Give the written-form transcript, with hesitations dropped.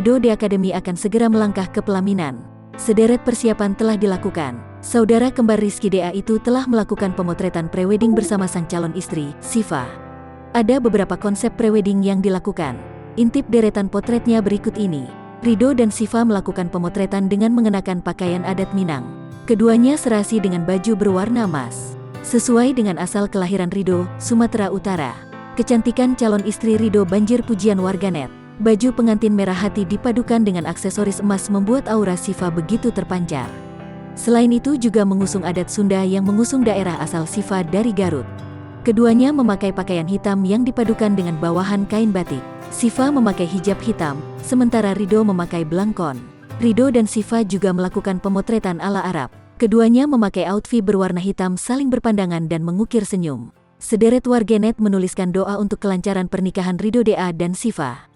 Ridho The Academy akan segera melangkah ke pelaminan. Sederet persiapan telah dilakukan. Saudara kembar Rizky DA itu telah melakukan pemotretan prewedding bersama sang calon istri, Syifa. Ada beberapa konsep prewedding yang dilakukan. Intip deretan potretnya berikut ini. Ridho dan Syifa melakukan pemotretan dengan mengenakan pakaian adat Minang. Keduanya serasi dengan baju berwarna emas. Sesuai dengan asal kelahiran Ridho, Sumatera Utara. Kecantikan calon istri Ridho banjir pujian warganet. Baju pengantin merah hati dipadukan dengan aksesoris emas membuat aura Syifa begitu terpancar. Selain itu juga mengusung adat Sunda yang mengusung daerah asal Syifa dari Garut. Keduanya memakai pakaian hitam yang dipadukan dengan bawahan kain batik. Syifa memakai hijab hitam, sementara Ridho memakai belangkon. Ridho dan Syifa juga melakukan pemotretan ala Arab. Keduanya memakai outfit berwarna hitam saling berpandangan dan mengukir senyum. Sederet warganet menuliskan doa untuk kelancaran pernikahan Ridho DA dan Syifa.